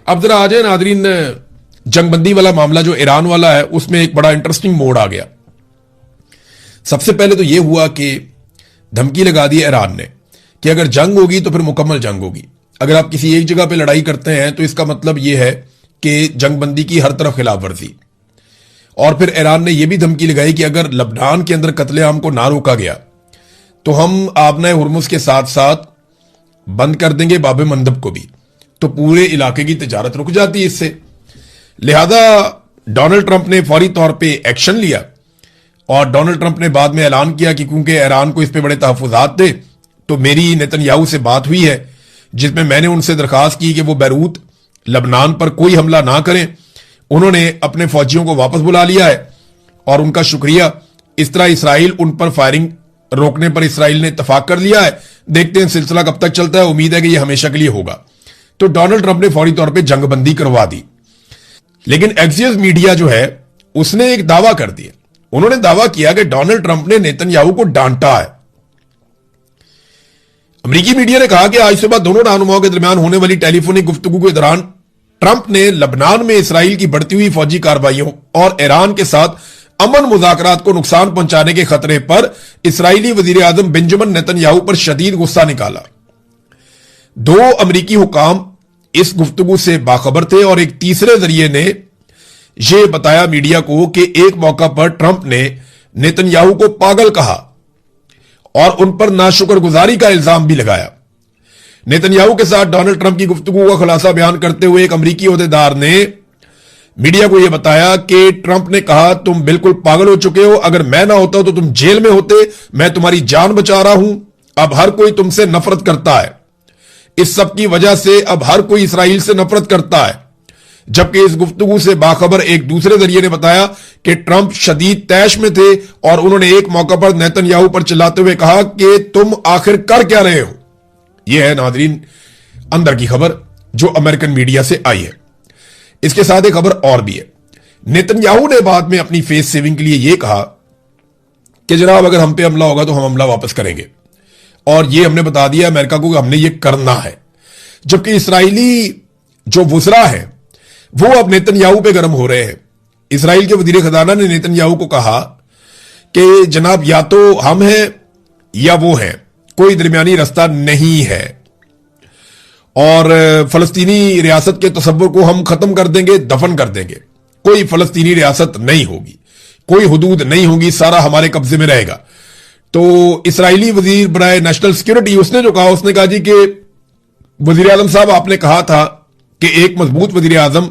अब जरा आ जाए नादरीन, जंगबंदी वाला मामला जो ईरान वाला है उसमें एक बड़ा इंटरेस्टिंग मोड़ आ गया। सबसे पहले तो यह हुआ कि धमकी लगा दी ईरान ने कि अगर जंग होगी तो फिर मुकम्मल जंग होगी। अगर आप किसी एक जगह पे लड़ाई करते हैं तो इसका मतलब यह है कि जंगबंदी की हर तरफ खिलाफ वर्जी। और फिर ईरान ने यह भी धमकी लगाई कि अगर लबनान के अंदर कत्लेआम को ना रोका गया तो हम आबना हुर्मुज के साथ साथ बंद कर देंगे बाब मंदब को भी, तो पूरे इलाके की तिजारत रुक जाती है इससे। लिहाजा डोनाल्ड ट्रंप ने फौरी तौर पे एक्शन लिया और डोनाल्ड ट्रंप ने बाद में ऐलान किया कि क्योंकि ईरान को इस पे बड़े तहफुजात थे तो मेरी नेतन्याहू से बात हुई है जिसमें मैंने उनसे दरखास्त की कि वो बैरूत लबनान पर कोई हमला ना करें। उन्होंने अपने फौजियों को वापस बुला लिया है और उनका शुक्रिया। इस तरह इसराइल उन पर फायरिंग रोकने पर इसराइल ने इत्तफाक कर लिया है। देखते हैं सिलसिला कब तक चलता है, उम्मीद है कि यह हमेशा के लिए होगा। तो डोनाल्ड ट्रंप ने फौरी तौर पर जंगबंदी करवा दी। लेकिन एक्सियस मीडिया जो है उसने एक दावा कर दिया। उन्होंने दावा किया कि डोनाल्ड ट्रंप ने नेतन्याहू को डांटा है। अमेरिकी मीडिया ने कहा कि आज सुबह दोनों रहनुमाओं के दरमियान होने वाली टेलीफोनिक गुफ्तगू के दौरान ट्रंप ने लबनान में इसराइल की बढ़ती हुई फौजी कार्रवाइयों और ईरान के साथ अमन मुज़ाकरात को नुकसान पहुंचाने के खतरे पर इसराइली वजीर आजम बेंजामिन नेतन्याहू पर शदीद गुस्सा निकाला। दो अमेरिकी हुकाम इस गुफ्तगू से बाखबर थे और एक तीसरे जरिए ने यह बताया मीडिया को कि एक मौका पर ट्रंप ने नेतन्याहू को पागल कहा और उन पर नाशुक्रगुजारी का इल्जाम भी लगाया। नेतन्याहू के साथ डोनाल्ड ट्रंप की गुफ्तगू का खुलासा बयान करते हुए एक अमेरिकी ओहदेदार ने मीडिया को यह बताया कि ट्रंप ने कहा, तुम बिल्कुल पागल हो चुके हो, अगर मैं ना होता तो तुम जेल में होते, मैं तुम्हारी जान बचा रहा हूं। अब हर कोई तुमसे नफरत करता है, इस सब की वजह से अब हर कोई इसराइल से नफरत करता है। जबकि इस गुफ्तगू से बाखबर एक दूसरे जरिए ने बताया कि ट्रंप शदीद तैश में थे और उन्होंने एक मौका पर नेतन्याहू पर चिल्लाते हुए कहा कि तुम आखिर कर क्या रहे हो। यह है नादरीन अंदर की खबर जो अमेरिकन मीडिया से आई है। इसके साथ एक खबर और भी है। नेतन्याहू ने बाद में अपनी फेस सेविंग के लिए यह कहा कि जनाब अगर हम पे हमला होगा तो हम हमला वापस करेंगे, और यह हमने बता दिया अमेरिका को कि हमने यह करना है। जबकि इसराइली जो वुज़रा है वो अब नेतन्याहू पे गर्म हो रहे हैं। इसराइल के वजीर खजाना ने नेतन्याहू को कहा कि जनाब या तो हम हैं या वो हैं, कोई दरमियानी रास्ता नहीं है, और फलस्तीनी रियासत के तसव्वुर को हम खत्म कर देंगे, दफन कर देंगे। कोई फलस्तीनी रियासत नहीं होगी, कोई हुदूद नहीं होगी, सारा हमारे कब्जे में रहेगा। तो इसराइली वजीर बराए नेशनल सिक्योरिटी उसने जो कहा, उसने कहा जी कि वजीर आजम साहब आपने कहा था कि एक मजबूत वजीर आजम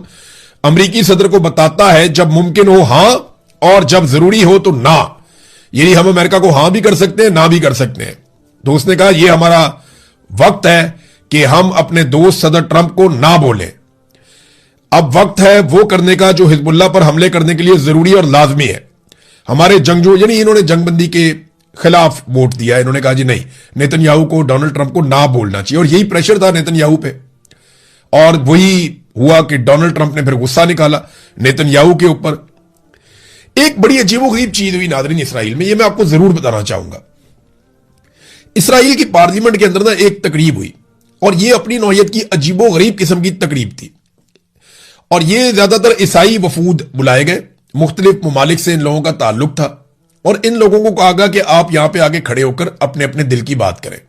अमरीकी सदर को बताता है जब मुमकिन हो हां और जब जरूरी हो तो ना, यानी हम अमेरिका को हां भी कर सकते हैं ना भी कर सकते हैं। तो उसने कहा यह हमारा वक्त है कि हम अपने दोस्त सदर ट्रंप को ना बोलें। अब वक्त है वो करने का जो हिजबुल्लाह पर हमले करने के लिए जरूरी और लाजमी है। हमारे जंगजू, यानी इन्होंने जंगबंदी के खिलाफ वोट दिया। इन्होंने कहा जी नहीं, नेतन्याहू को, डोनाल्ड ट्रंप को ना बोलना चाहिए, और यही प्रेशर था नेतन्याहू पे। और वही हुआ कि डोनाल्ड ट्रंप ने फिर गुस्सा निकाला नेतन्याहू के ऊपर। एक बड़ी अजीबोगरीब चीज हुई नादरीन इसराइल में, यह मैं आपको जरूर बताना चाहूंगा। इसराइल की पार्लियामेंट के अंदर ना एक तकरीब हुई, और यह अपनी नौयत की अजीबोगरीब किस्म की तकरीब थी। और यह ज्यादातर ईसाई वफूद बुलाए गए, मुख्तलिफ ममालिक से इन लोगों का ताल्लुक था, और इन लोगों को कहा गया कि आप यहां पे आगे खड़े होकर अपने अपने दिल की बात करें।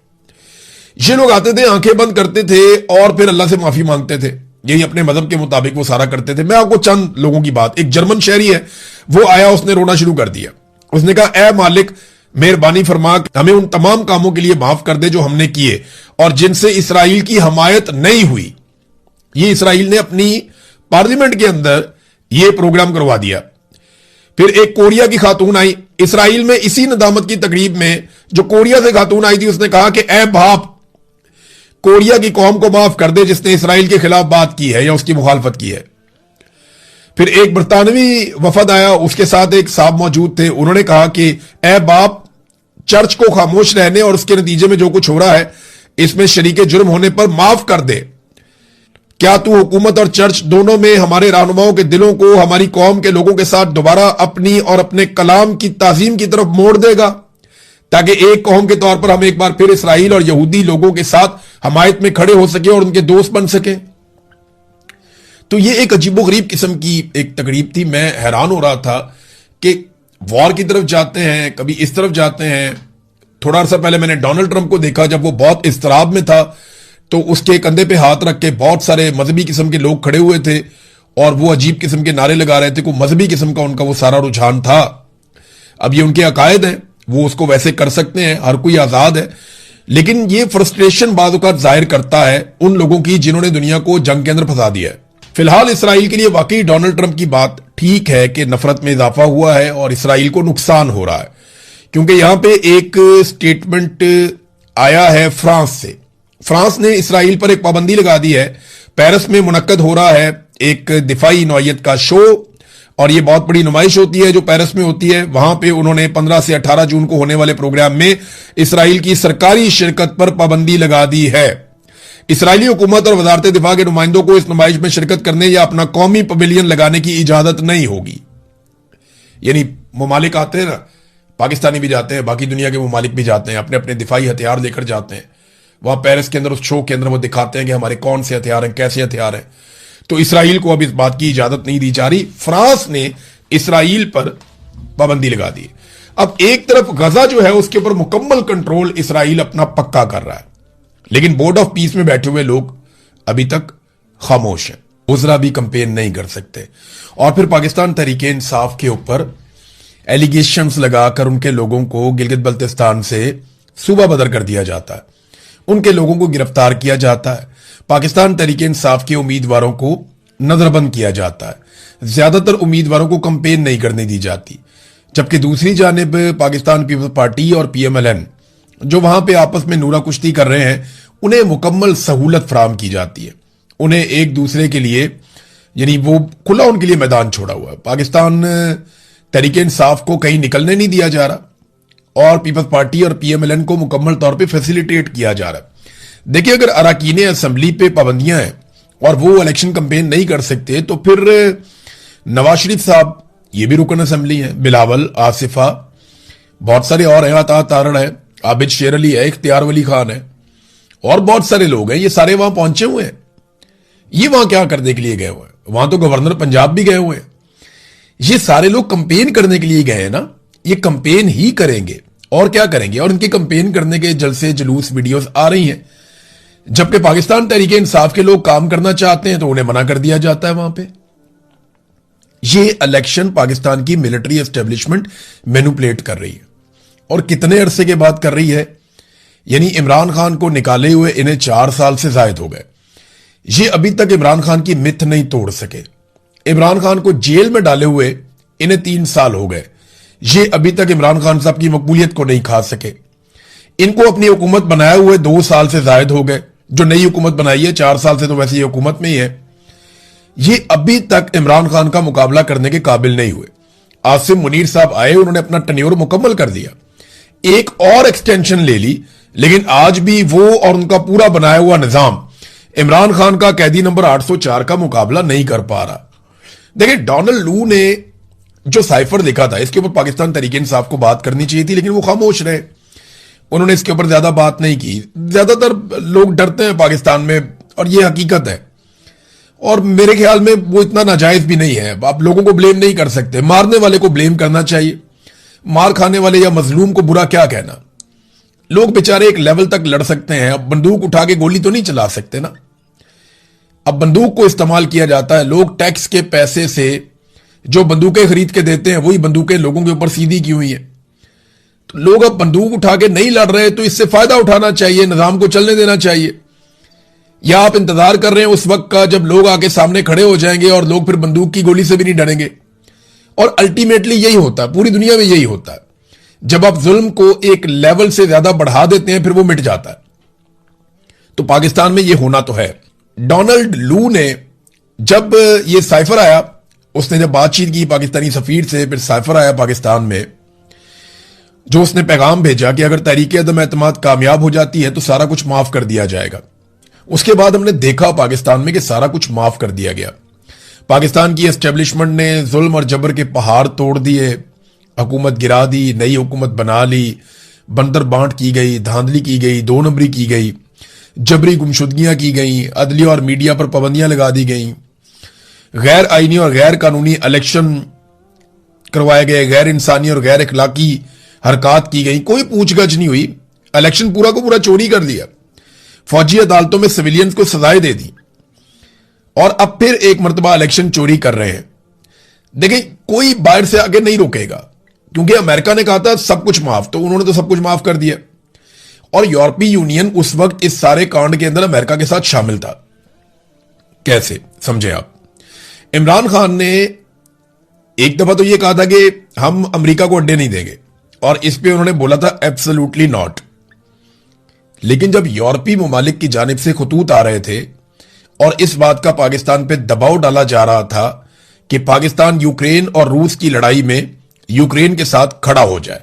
ये लोग आते थे, आंखें बंद करते थे और फिर अल्लाह से माफी मांगते थे। यही अपने मजहब के मुताबिक वो सारा करते थे। मैं आपको चंद लोगों की बात, एक जर्मन शहरी है, वो आया, उसने रोना शुरू कर दिया। उसने कहा, ए मालिक मेहरबानी फरमा हमें उन तमाम कामों के लिए माफ कर दे जो हमने किए और जिनसे इसराइल की हमायत नहीं हुई। ये इसराइल ने अपनी पार्लियामेंट के अंदर यह प्रोग्राम करवा दिया। फिर एक कोरिया की खातून आई इसराइल में, इसी नदामत की तकरीब में जो कोरिया से खातून आई थी, उसने कहा कि ए बाप, कोरिया की कौम को माफ कर दे जिसने इसराइल के खिलाफ बात की है या उसकी मुखालफत की है। फिर एक बरतानवी वफद आया, उसके साथ एक साहब मौजूद थे, उन्होंने कहा कि ए बाप, चर्च को खामोश रहने और उसके नतीजे में जो कुछ हो रहा है इसमें शरीके जुर्म होने पर माफ कर दे। क्या तू हुकूमत और चर्च दोनों में हमारे रहनुमाओं के दिलों को हमारी कौम के लोगों के साथ दोबारा अपनी और अपने कलाम की ताजीम की तरफ मोड़ देगा, ताकि एक कौम के तौर पर हम एक बार फिर इसराइल और यहूदी लोगों के साथ हमायत में खड़े हो सके और उनके दोस्त बन सके। तो ये एक अजीबोगरीब किस्म की एक तकरीब थी। मैं हैरान हो रहा था कि वॉर की तरफ जाते हैं, कभी इस तरफ जाते हैं। थोड़ा अर्सा पहले मैंने डोनाल्ड ट्रंप को देखा, जब वो बहुत इस्तराब में था तो उसके कंधे पे हाथ रख के बहुत सारे मजहबी किस्म के लोग खड़े हुए थे और वो अजीब किस्म के नारे लगा रहे थे। कोई मजहबी किस्म का उनका वो सारा रुझान था। अब ये उनके अकायद हैं, वो उसको वैसे कर सकते हैं, हर कोई आजाद है। लेकिन ये फ्रस्ट्रेशन बाद औक़ात जाहिर करता है उन लोगों की जिन्होंने दुनिया को जंग के अंदर फंसा दिया है। फिलहाल इसराइल के लिए वाकई डोनाल्ड ट्रंप की बात ठीक है कि नफरत में इजाफा हुआ है और इसराइल को नुकसान हो रहा है, क्योंकि यहां पे एक स्टेटमेंट आया है फ्रांस से। फ्रांस ने इसराइल पर एक पाबंदी लगा दी है। पेरिस में मुनक्कद हो रहा है एक दिफाई नौयत का शो, और ये बहुत बड़ी नुमाइश होती है जो पेरिस में होती है। वहां पे उन्होंने 15 से 18 जून को होने वाले प्रोग्राम में इसराइल की सरकारी शिरकत पर पाबंदी लगा दी है। इसराइली हुकूमत और वजारत दिफा के नुमाइंदों को इस नुमाइश में शिरकत करने या अपना कौमी पवेलियन लगाने की इजाजत नहीं होगी। यानी ममालिक आते हैं ना, पाकिस्तानी भी जाते हैं, बाकी दुनिया के ममालिक भी जाते हैं, अपने अपने दिफाई हथियार लेकर जाते हैं। वहां पेरिस के अंदर उस शो के अंदर वो दिखाते हैं कि हमारे कौन से हथियार हैं, कैसे हथियार हैं। तो इसराइल को अब इस बात की इजाजत नहीं दी जा रही। फ्रांस ने इसराइल पर पाबंदी लगा दी। अब एक तरफ गजा जो है उसके ऊपर मुकम्मल कंट्रोल इसराइल अपना पक्का कर रहा है, लेकिन बोर्ड ऑफ पीस में बैठे हुए लोग अभी तक खामोश हैं, उजरा भी कंपेन नहीं कर सकते। और फिर पाकिस्तान तहरीके इंसाफ के ऊपर एलिगेशंस लगाकर उनके लोगों को गिलगित बल्तिस्तान से सूबा बदर कर दिया जाता है, उनके लोगों को गिरफ्तार किया जाता है, पाकिस्तान तहरीके इंसाफ के उम्मीदवारों को नजरबंद किया जाता है, ज्यादातर उम्मीदवारों को कंपेन नहीं करने दी जाती। जबकि दूसरी जानिब पाकिस्तान पीपल्स पार्टी और PMLN जो वहां पे आपस में नूरा कुश्ती कर रहे हैं, उन्हें मुकम्मल सहूलत फराम की जाती है। उन्हें एक दूसरे के लिए, यानी वो खुला उनके लिए मैदान छोड़ा हुआ है। पाकिस्तान तहरीके इंसाफ को कहीं निकलने नहीं दिया जा रहा और पीपल्स पार्टी और PMLN को मुकम्मल तौर पे फैसिलिटेट किया जा रहा है। देखिए, अगर अरकान असेंबली पे पाबंदियां हैं और वो इलेक्शन कंपेन नहीं कर सकते, तो फिर नवाज शरीफ साहब ये भी रुकन असेंबली हैं, बिलावल, आसिफा, बहुत सारे और हैं, अता तारड़ है, आबिद शेर अली है, इख्तियार वली खान है और बहुत सारे लोग हैं। ये सारे वहां पहुंचे हुए हैं। ये वहां क्या करने के लिए गए हुए हैं? वहां तो गवर्नर पंजाब भी गए हुए हैं। ये सारे लोग कंपेन करने के लिए गए हैं ना, ये कंपेन ही करेंगे और क्या करेंगे। और इनके कंपेन करने के जलसे जुलूस वीडियोस आ रही हैं, जबकि पाकिस्तान तहरीके इंसाफ के लोग काम करना चाहते हैं तो उन्हें मना कर दिया जाता है वहां पे। ये इलेक्शन पाकिस्तान की मिलिट्री एस्टेब्लिशमेंट मैनिपुलेट कर रही है और कितने अरसे के बाद कर रही है। यानी इमरान खान को निकाले हुए इन्हें 4 साल से जायद हो गए। ये अभी तक इमरान खान की मिथ नहीं तोड़ सके। इमरान खान को जेल में डाले हुए इन्हें 3 साल हो गए। ये अभी तक इमरान खान साहब की मकबूलियत को नहीं खा सके। इनको अपनी हुकूमत बनाए हुए 2 साल से जायद हो गए। जो नई हुकूमत बनाई है 4 साल से तो वैसे ये हुकूमत में ही है। ये अभी तक इमरान खान का मुकाबला करने के काबिल नहीं हुए। आसिम मुनीर साहब आए, उन्होंने अपना टेन्योर मुकम्मल कर दिया, एक और एक्सटेंशन ले ली, लेकिन आज भी वो और उनका पूरा बनाया हुआ निजाम इमरान खान का कैदी नंबर 804 का मुकाबला नहीं कर पा रहा। देखिए, डोनाल्ड लू ने जो साइफर लिखा था, इसके ऊपर पाकिस्तान तहरीके इंसाफ को बात करनी चाहिए थी, लेकिन वो खामोश रहे। उन्होंने इसके ऊपर ज्यादा बात नहीं की। ज्यादातर लोग डरते हैं पाकिस्तान में और ये हकीकत है, और मेरे ख्याल में वो इतना नाजायज भी नहीं है। आप लोगों को ब्लेम नहीं कर सकते, मारने वाले को ब्लेम करना चाहिए। मार खाने वाले या मजलूम को बुरा क्या कहना। लोग बेचारे एक लेवल तक लड़ सकते हैं, अब बंदूक उठा के गोली तो नहीं चला सकते ना। अब बंदूक को इस्तेमाल किया जाता है, लोग टैक्स के पैसे से जो बंदूकें खरीद के देते हैं वही बंदूकें लोगों के ऊपर सीधी की हुई है। तो लोग अब बंदूक उठा के नहीं लड़ रहे, तो इससे फायदा उठाना चाहिए, निजाम को चलने देना चाहिए। या आप इंतजार कर रहे हैं उस वक्त का जब लोग आके सामने खड़े हो जाएंगे और लोग फिर बंदूक की गोली से भी नहीं डरेंगे। और अल्टीमेटली यही होता है, पूरी दुनिया में यही होता है। जब आप जुल्म को एक लेवल से ज्यादा बढ़ा देते हैं फिर वो मिट जाता है। तो पाकिस्तान में ये होना तो है। डोनाल्ड लू ने जब ये साइफर आया, उसने जब बातचीत की पाकिस्तानी सफीर से, फिर साइफर आया पाकिस्तान में, जो उसने पैगाम भेजा कि अगर तहरीक अदम एतमाद कामयाब हो जाती है तो सारा कुछ माफ कर दिया जाएगा। उसके बाद हमने देखा पाकिस्तान में कि सारा कुछ माफ कर दिया गया। पाकिस्तान की एस्टेब्लिशमेंट ने जुल्म और जबर के पहाड़ तोड़ दिए, हुकूमत गिरा दी, नई हुकूमत बना ली, बंदर बांट की गई, धांधली की गई, 2 नंबरी की गई, जबरी गुमशुदगियां की गई, अदलिया और मीडिया पर पाबंदियां लगा दी गई। गैर आईनी और गैर कानूनी इलेक्शन करवाए गए, गैर इंसानी और गैर अखलाकी हरकत की गई, कोई पूछगछ नहीं हुई, इलेक्शन पूरा को पूरा चोरी कर दिया, फौजी अदालतों में सिविलियंस को सजाएं दे दी और अब फिर एक मर्तबा इलेक्शन चोरी कर रहे हैं। देखिए, कोई बाहर से आगे नहीं रोकेगा, क्योंकि अमेरिका ने कहा था सब कुछ माफ, तो उन्होंने तो सब कुछ माफ कर दिया। और यूरोपीय यूनियन उस वक्त इस सारे कांड के अंदर अमेरिका के साथ शामिल था। कैसे समझे आप? इमरान खान ने एक दफा तो यह कहा था कि हम अमेरिका को अड्डे नहीं देंगे, और इस पे उन्होंने बोला था एब्सोल्युटली नॉट। लेकिन जब यूरोपीय ममालिक की जानिब से खतूत आ रहे थे और इस बात का पाकिस्तान पे दबाव डाला जा रहा था कि पाकिस्तान यूक्रेन और रूस की लड़ाई में यूक्रेन के साथ खड़ा हो जाए,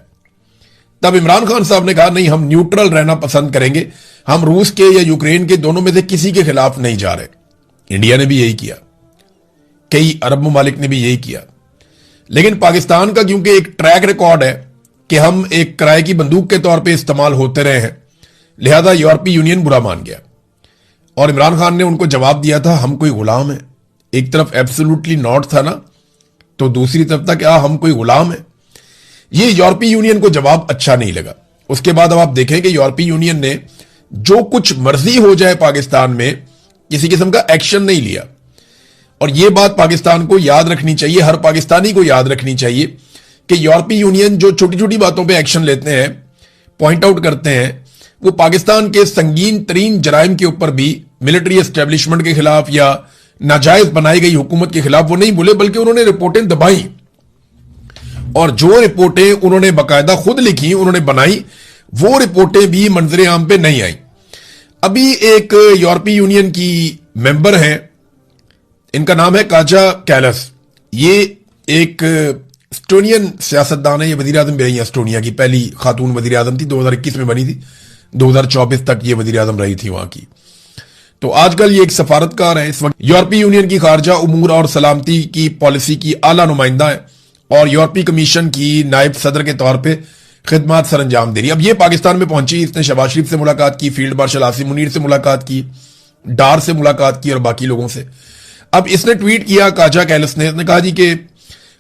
तब इमरान खान साहब ने कहा नहीं, हम न्यूट्रल रहना पसंद करेंगे, हम रूस के या यूक्रेन के दोनों में से किसी के खिलाफ नहीं जा रहे। इंडिया ने भी यही किया, कई अरब ममालिक ने भी यही किया। लेकिन पाकिस्तान का क्योंकि एक ट्रैक रिकॉर्ड है कि हम एक किराए की बंदूक के तौर पे इस्तेमाल होते रहे हैं, लिहाजा यूरोपीय यूनियन बुरा मान गया और इमरान खान ने उनको जवाब दिया था हम कोई गुलाम है। एक तरफ एब्सोल्युटली नॉट था ना, तो दूसरी तरफ था क्या हम कोई गुलाम है। ये यूरोपीय यूनियन को जवाब अच्छा नहीं लगा। उसके बाद अब आप देखें कि यूरोपीय यूनियन ने जो कुछ मर्जी हो जाए पाकिस्तान में, किसी किस्म का एक्शन नहीं लिया। और यह बात पाकिस्तान को याद रखनी चाहिए, हर पाकिस्तानी को याद रखनी चाहिए कि यूरोपीय यूनियन जो छोटी छोटी बातों पे एक्शन लेते हैं, पॉइंट आउट करते हैं, वो पाकिस्तान के संगीन तरीन जराइम के ऊपर भी, मिलिट्री एस्टेब्लिशमेंट के खिलाफ या नाजायज बनाई गई हुकूमत के खिलाफ वो नहीं बोले, बल्कि उन्होंने रिपोर्टें दबाई। और जो रिपोर्टें उन्होंने बाकायदा खुद लिखी, उन्होंने बनाई, वो रिपोर्टें भी मंजरे आम पे नहीं आई। अभी एक यूरोपीय यूनियन की मेंबर हैं, इनका नाम है काजा कैलस। ये एक एस्टोनियन सियासतदान है, ये वजीर आजम भी रही है एस्टोनिया की, पहली खातून वजीर आजम थी, 2021 में बनी थी, 2024 तक ये वजीर आजम रही थी वहां की। तो आजकल ये एक सफारतकार है, इस वक्त यूरोपीय यूनियन की खारजा उमूर और सलामती की पॉलिसी की आला नुमाइंदा है और यूरोपीय कमीशन की नायब सदर के तौर पर खिदमत सर अंजाम दे रही। अब ये पाकिस्तान में पहुंची, इसने शहबाज शरीफ से मुलाकात की, फील्ड मार्शल आसिम मुनीर से मुलाकात की, डार से मुलाकात की और बाकी लोगों से। अब इसने ट्वीट किया, काजा कैलस ने, इसने कहा जी कि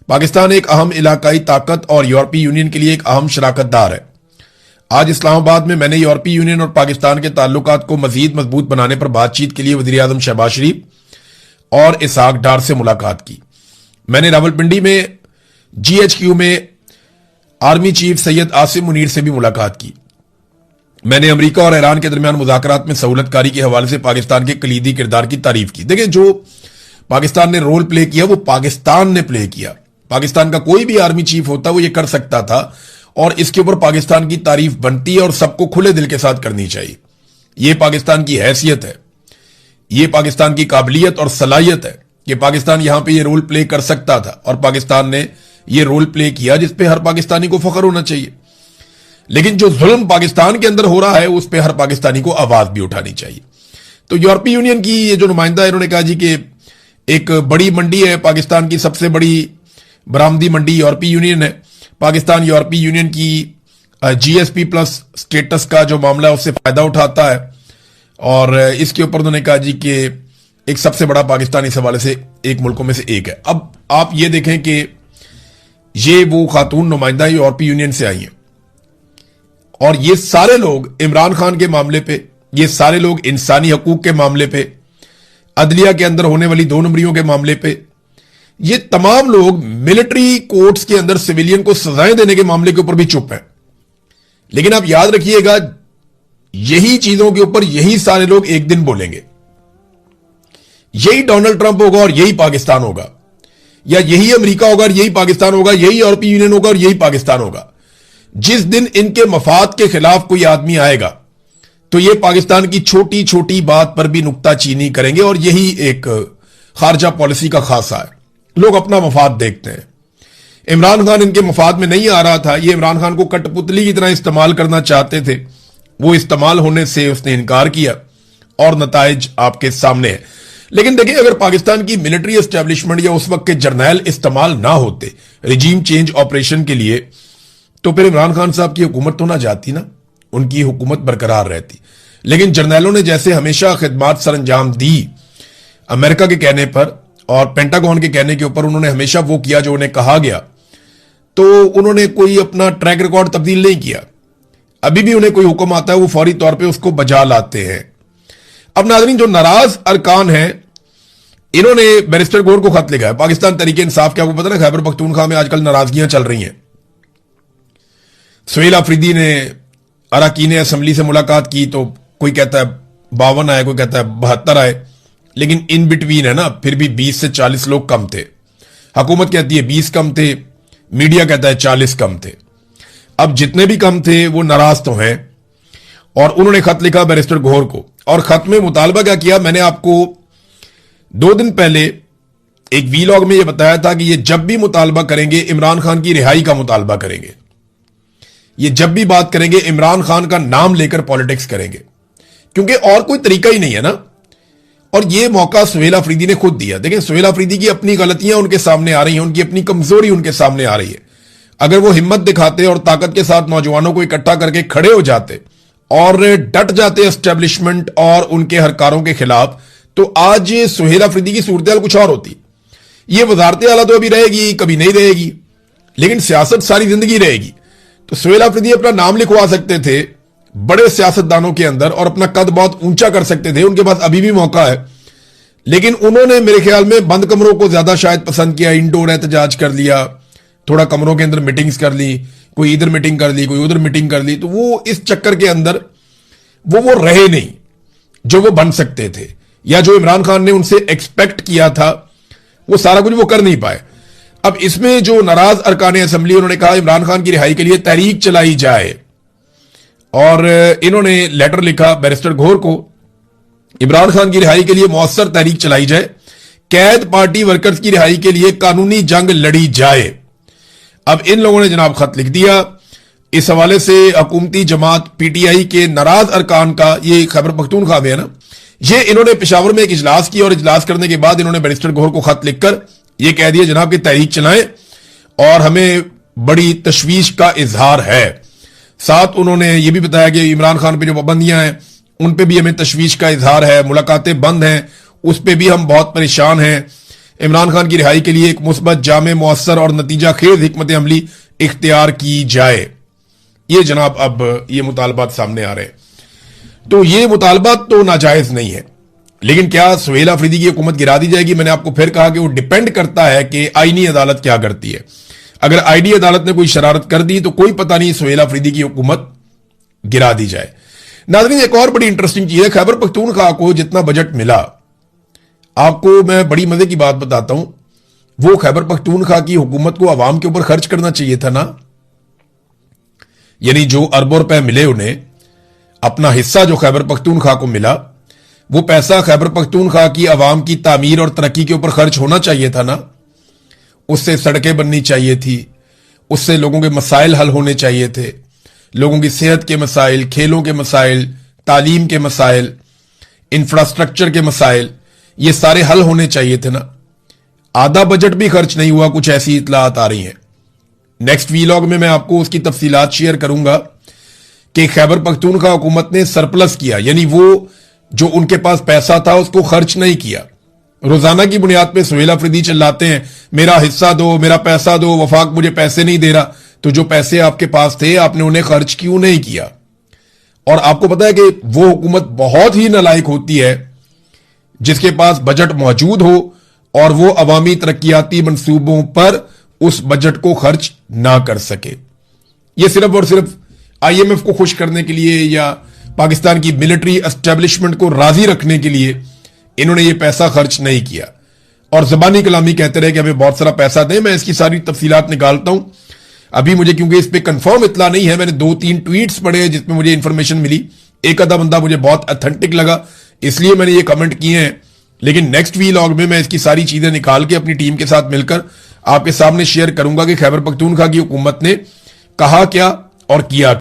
पाकिस्तान एक अहम इलाकाई ताकत और यूरोपीय यूनियन के लिए एक अहम शराकतदार है। आज इस्लामाबाद में मैंने यूरोपीय यूनियन और पाकिस्तान के ताल्लुकात को मजीद मजबूत बनाने पर बातचीत के लिए वजीर आजम शहबाज शरीफ और इसहाक डार से मुलाकात की। मैंने रावलपिंडी में GHQ में आर्मी चीफ सैयद आसिम मुनीर से भी मुलाकात की। मैंने अमेरिका और ईरान के दरमियान मुज़ाकरात में सहूलतकारी के हवाले से पाकिस्तान के कलीदी किरदार की तारीफ की। देखिए, जो पाकिस्तान ने रोल प्ले किया वो पाकिस्तान ने प्ले किया। पाकिस्तान का कोई भी आर्मी चीफ होता वो ये कर सकता था और इसके ऊपर पाकिस्तान की तारीफ बनती है और सबको खुले दिल के साथ करनी चाहिए। ये पाकिस्तान की हैसियत है, ये पाकिस्तान की काबिलियत और सलाहियत है कि पाकिस्तान यहां पे ये रोल प्ले कर सकता था और पाकिस्तान ने ये रोल प्ले किया जिस पे हर पाकिस्तानी को फख्र होना चाहिए। लेकिन जो जुल्म पाकिस्तान के अंदर हो रहा है उस पे हर पाकिस्तानी को आवाज भी उठानी चाहिए। तो यूरोपीय यूनियन की ये जो नुमाइंदा है, इन्होंने कहा जी कि एक बड़ी मंडी है, पाकिस्तान की सबसे बड़ी बरामदी मंडी यूरोपीय यूनियन है। पाकिस्तान यूरोपीय यूनियन की GSP प्लस स्टेटस का जो मामला है उससे फायदा उठाता है और इसके ऊपर उन्होंने कहा जी कि एक सबसे बड़ा पाकिस्तान इस हवाले से एक मुल्कों में से एक है। अब आप ये देखें कि ये वो खातून नुमाइंदा यूरोपीय यूनियन से आई हैं और ये सारे लोग इमरान खान के मामले पे, ये सारे लोग इंसानी हकूक के मामले पे, अदलिया के अंदर होने वाली 2 नंबरियों के मामले पे, ये तमाम लोग मिलिट्री कोर्ट्स के अंदर सिविलियन को सजाएं देने के मामले के ऊपर भी चुप हैं। लेकिन आप याद रखिएगा, यही चीजों के ऊपर यही सारे लोग एक दिन बोलेंगे। यही डोनाल्ड ट्रंप होगा और यही पाकिस्तान होगा, या यही अमेरिका होगा और यही पाकिस्तान होगा, यही यूरोपीय यूनियन होगा और यही पाकिस्तान होगा। जिस दिन इनके मफाद के खिलाफ कोई आदमी आएगा तो ये पाकिस्तान की छोटी छोटी बात पर भी नुक्ताचीनी करेंगे और यही एक खारजा पॉलिसी का खासा है। लोग अपना मफाद देखते हैं। इमरान खान इनके मफाद में नहीं आ रहा था, ये इमरान खान को कठपुतली की तरह इस्तेमाल करना चाहते थे, वो इस्तेमाल होने से उसने इनकार किया और नताइज आपके सामने है। लेकिन देखिए, अगर पाकिस्तान की मिलिट्री एस्टेब्लिशमेंट या उस वक्त के जर्नैल इस्तेमाल ना होते रिजीम चेंज ऑपरेशन के लिए, तो फिर इमरान खान साहब की हुकूमत तो ना जाती ना, उनकी हुकूमत बरकरार रहती। लेकिन जर्नैलों ने जैसे हमेशा खिदमत सर अंजाम दी अमेरिका के कहने पर और पेंटागन के कहने के ऊपर उन्होंने हमेशा वो किया जो उन्हें कहा गया, तो उन्होंने कोई अपना ट्रैक रिकॉर्ड तब्दील नहीं किया। अभी भी उन्हें कोई हुक्म आता है वो फौरी तौर पे उसको बजा लाते हैं। अब नाज़रीन, जो नाराज अरकान हैं, इन्होंने बैरिस्टर गौहर को खत लिखा है। पाकिस्तान तहरीक इंसाफ के, आपको पता ना, खैबर पख्तूनख्वा में आजकल नाराजगियां चल रही हैं। सुहेल अफरीदी ने अरकान असम्बली से मुलाकात की तो कोई कहता है 52 आए, कोई कहता है 72 आए, लेकिन इन बिटवीन है ना, फिर भी 20 से 40 लोग कम थे। हुकूमत कहती है 20 कम थे, मीडिया कहता है 40 कम थे। अब जितने भी कम थे वो नाराज तो हैं, और उन्होंने खत लिखा बैरिस्टर गौहर को, और खत में मुतालबा क्या किया, मैंने आपको 2 दिन पहले एक वीलॉग में यह बताया था कि ये जब भी मुतालबा करेंगे इमरान खान की रिहाई का मुतालबा करेंगे, ये जब भी बात करेंगे इमरान खान का नाम लेकर पॉलिटिक्स करेंगे, क्योंकि और कोई तरीका ही नहीं है ना। और ये मौका सुहेल अफरीदी ने खुद दिया। देखें, सुहेल अफरीदी की अपनी गलतियां उनके सामने आ रही हैं, उनकी अपनी कमजोरी उनके सामने आ रही है। अगर वो हिम्मत दिखाते और ताकत के साथ नौजवानों को इकट्ठा करके खड़े हो जाते और डट जाते एस्टेब्लिशमेंट और उनके हरकारों के खिलाफ, तो आज सुहेल अफरीदी की सूरत कुछ और होती। ये वजारत आला तो अभी रहेगी, कभी नहीं रहेगी, लेकिन सियासत सारी जिंदगी रहेगी। तो सुहेल अफरीदी अपना नाम लिखवा सकते थे बड़े सियासतदानों के अंदर और अपना कद बहुत ऊंचा कर सकते थे, उनके पास अभी भी मौका है। लेकिन उन्होंने मेरे ख्याल में बंद कमरों को ज्यादा शायद पसंद किया, इंडोर एहतजाज कर लिया, थोड़ा कमरों के अंदर मीटिंग्स कर ली, कोई इधर मीटिंग कर ली, कोई उधर मीटिंग कर ली। तो वो इस चक्कर के अंदर वो रहे नहीं जो वो बन सकते थे, या जो इमरान खान ने उनसे एक्सपेक्ट किया था वो सारा कुछ वो कर नहीं पाए। अब इसमें जो नाराज अरकान असम्बली, उन्होंने कहा इमरान खान की रिहाई के लिए तहरीक चलाई जाए, और इन्होंने लेटर लिखा बैरिस्टर गौहर को, इमरान खान की रिहाई के लिए मौसर तहरीक चलाई जाए, कैद पार्टी वर्कर्स की रिहाई के लिए कानूनी जंग लड़ी जाए। अब इन लोगों ने जनाब खत लिख दिया। इस हवाले से हुकूमती जमात पीटीआई के नाराज अरकान का, ये खैबर पख्तूनख्वा में है ना, ये इन्होंने पेशावर में एक इजलास किया, और इजलास करने के बाद इन्होंने बैरिस्टर गौहर को खत लिखकर ये कह दिया जनाब कि तहरीक चलाएं और हमें बड़ी तशवीश का इजहार है। साथ उन्होंने ये भी बताया कि इमरान खान पे जो पाबंदियां हैं उन पे भी हमें तशवीश का इजहार है, मुलाकातें बंद हैं उस पे भी हम बहुत परेशान हैं। इमरान खान की रिहाई के लिए एक मुस्बत, जामे, मुअस्सर और नतीजा खेज हिकमत अमली इख्तियार की जाए। ये जनाब अब ये मुतालबात सामने आ रहे हैं। तो ये मुतालबात तो नाजायज नहीं है, लेकिन क्या सुहेल अफरीदी की हुकूमत गिरा दी जाएगी? मैंने आपको फिर कहा कि वो डिपेंड करता है कि आईनी अदालत क्या करती है। अगर आईनी अदालत ने कोई शरारत कर दी तो कोई पता नहीं, सुहेल अफरीदी की हुकूमत गिरा दी जाए। नाज़रीन, एक और बड़ी इंटरेस्टिंग चीज है, खैबर पख्तूनख्वा को जितना बजट मिला, आपको मैं बड़ी मजे की बात बताता हूं, वो खैबर पख्तूनख्वा की हुकूमत को अवाम के ऊपर खर्च करना चाहिए था ना। यानी जो अरबों रुपए मिले उन्हें, अपना हिस्सा जो खैबर पख्तूनख्वा को मिला, वो पैसा खैबर पख्तूनख्वा की अवाम की तामीर और तरक्की के ऊपर खर्च होना चाहिए था ना। उससे सड़कें बननी चाहिए थी, उससे लोगों के मसाइल हल होने चाहिए थे, लोगों की सेहत के मसाइल, खेलों के मसाइल, तालीम के मसाइल, इंफ्रास्ट्रक्चर के मसाइल, ये सारे हल होने चाहिए थे ना। आधा बजट भी खर्च नहीं हुआ, कुछ ऐसी इतलात आ रही हैं। नेक्स्ट वीलॉग में मैं आपको उसकी तफसीलात शेयर करूंगा कि खैबर पख्तूनख्वा हुकूमत ने सरप्लस किया, यानी वो जो उनके पास पैसा था उसको खर्च नहीं किया। रोजाना की बुनियाद पे सुहेल अफरीदी चिल्लाते हैं मेरा हिस्सा दो, मेरा पैसा दो, वफाक मुझे पैसे नहीं दे रहा। तो जो पैसे आपके पास थे आपने उन्हें खर्च क्यों नहीं किया? और आपको पता है कि वो हुकूमत बहुत ही नालायक होती है जिसके पास बजट मौजूद हो और वो अवामी तरक्याती मंसूबों पर उस बजट को खर्च ना कर सके। ये सिर्फ और सिर्फ IMF को खुश करने के लिए या पाकिस्तान की मिलिट्री एस्टेब्लिशमेंट को राजी रखने के लिए इन्होंने ये पैसा खर्च नहीं किया, और जबानी कलामी कहते रहे कि हमें बहुत सारा पैसा दें। मैं इसकी सारी तफसीलात निकालता हूं अभी, मुझे क्योंकि इस पे कंफर्म इतला नहीं है। मैंने 2-3 ट्वीट्स पढ़े जिसमें मुझे इंफॉर्मेशन मिली, एक आधा बंदा मुझे बहुत ऑथेंटिक लगा, इसलिए मैंने ये कमेंट किए हैं। लेकिन नेक्स्ट वीलॉग में मैं इसकी सारी चीजें निकाल के अपनी टीम के साथ मिलकर आपके सामने शेयर करूंगा कि खैबर पख्तूनख्वा की हुकूमत ने कहा क्या और किया।